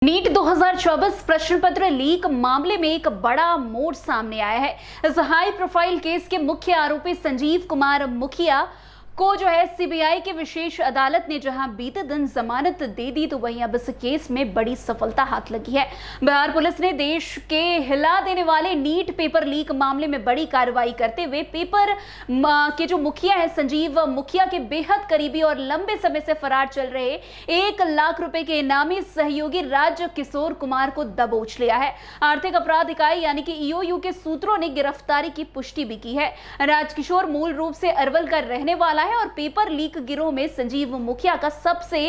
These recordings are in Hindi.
नीट 2024 प्रश्न पत्र लीक मामले में एक बड़ा मोड़ सामने आया है। इस हाई प्रोफाइल केस के मुख्य आरोपी संजीव कुमार मुखिया को सीबीआई की विशेष अदालत ने जहां बीते दिन जमानत दे दी, तो वहीं अब इस केस में बड़ी सफलता हाथ लगी है। बिहार पुलिस ने देश के हिला देने वाले नीट पेपर लीक मामले में बड़ी कार्रवाई करते हुए पेपर के जो मुखिया है संजीव मुखिया के बेहद करीबी और लंबे समय से फरार चल रहे 1 लाख रुपए के इनामी सहयोगी राज किशोर कुमार को दबोच लिया है। आर्थिक अपराध इकाई यानी कि ईओयू के सूत्रों ने गिरफ्तारी की पुष्टि भी की है। राज किशोर मूल रूप से अरवल का रहने वाला है और पेपर लीक गिरोह में संजीव मुखिया का सबसे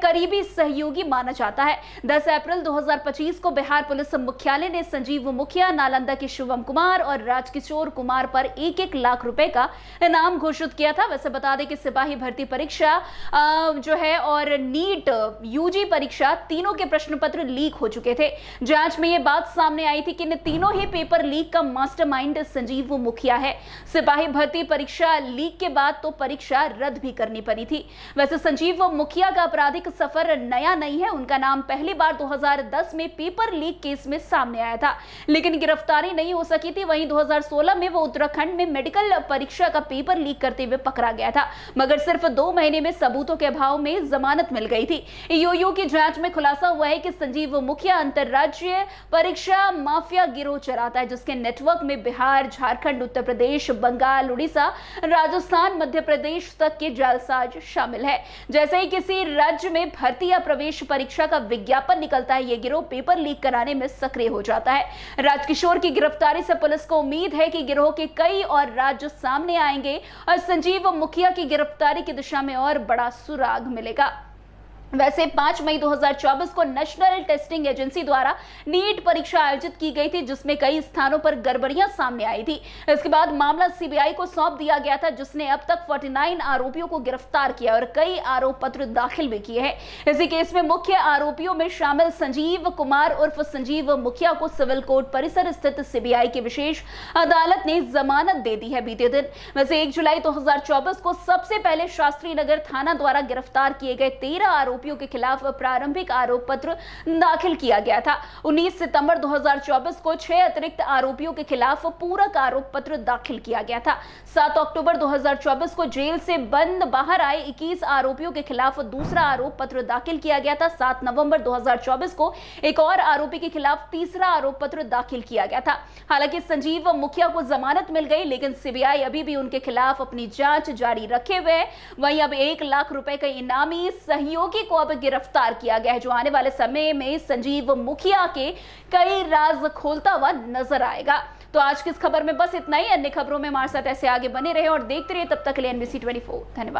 करीबी सहयोगी माना जाता है। 10 अप्रैल 2025 को बिहार पुलिस मुख्यालय ने संजीव मुखिया, नालंदा के शिवम कुमार और राजकिशोर कुमार पर 1-1 लाख रुपए का इनाम घोषित किया था। वैसे बता दें कि सिपाही भर्ती परीक्षा और नीट यूजी परीक्षा तीनों के प्रश्न पत्र लीक हो चुके थे। जांच में यह बात सामने आई थी कि इन तीनों ही पेपर लीक का मास्टरमाइंड संजीव मुखिया है। सिपाही भर्ती परीक्षा लीक के बाद तो परीक्षा रद्द भी करनी पड़ी थी। वैसे संजीव मुखिया का आपराधिक सफर नया नहीं है। उनका नाम पहली बार 2010 में पेपर लीक केस में सामने आया था, लेकिन गिरफ्तारी नहीं हो सकी थी। वहीं 2016 में वो उत्तराखंड में मेडिकल परीक्षा का पेपर लीक करते हुए पकड़ा गया था, मगर सिर्फ 2 महीने में सबूतों के अभाव में जमानत मिल गई थी। ईओयू की जांच में खुलासा हुआ है कि संजीव मुखिया अंतरराज्यीय परीक्षा माफिया गिरोह चलाता है, जिसके नेटवर्क में बिहार, झारखंड, उत्तर प्रदेश, बंगाल, उड़ीसा, राजस्थान, मध्य प्रदेश तक के जालसाज शामिल है। जैसे ही किसी राज्य में भर्ती या प्रवेश परीक्षा का विज्ञापन निकलता है, यह गिरोह पेपर लीक कराने में सक्रिय हो जाता है। राजकिशोर की गिरफ्तारी से पुलिस को उम्मीद है कि गिरोह के कई और राज्य सामने आएंगे और संजीव मुखिया की गिरफ्तारी की दिशा में और बड़ा सुराग मिलेगा। वैसे 5 मई 2024 को नेशनल टेस्टिंग एजेंसी द्वारा नीट परीक्षा आयोजित की गई थी, जिसमें कई स्थानों पर गड़बड़ियां सामने आई थी। इसके बाद मामला सीबीआई को सौंप दिया गया था, जिसने अब तक 49 आरोपियों को गिरफ्तार किया और कई आरोप पत्र दाखिल भी किए हैं। इसी केस में मुख्य आरोपियों में शामिल संजीव कुमार उर्फ संजीव मुखिया को सिविल कोर्ट परिसर स्थित सीबीआई की विशेष अदालत ने जमानत दे दी है बीते दिन। वैसे 1 जुलाई 2024 को सबसे पहले शास्त्री नगर थाना द्वारा गिरफ्तार किए गए 13 आरोपियों के खिलाफ प्रारंभिक आरोप पत्र दाखिल किया गया था। 19 सितंबर 2024 को 6 अतिरिक्त आरोपियों के खिलाफ पूरक आरोप पत्र दाखिल किया गया था। 7 अक्टूबर 2024 को जेल से बंद बाहर आए 21 आरोपियों के खिलाफ दूसरा आरोप पत्र दाखिल किया गया था। 7 नवंबर 2024 को एक और आरोपी के खिलाफ तीसरा आरोप पत्र दाखिल किया गया था। हालांकि संजीव मुखिया को जमानत मिल गई, लेकिन सीबीआई अभी भी उनके खिलाफ अपनी जांच जारी रखे हुए है। वहीं अब 1 लाख रुपए का इनामी सहयोगी को अब गिरफ्तार किया गया है, जो आने वाले समय में संजीव मुखिया के कई राज खोलता हुआ नजर आएगा। तो आज की इस खबर में बस इतना ही। अन्य खबरों में हमारे साथ ऐसे आगे बने रहे और देखते रहिए। तब तक के लिए NBC 24। धन्यवाद।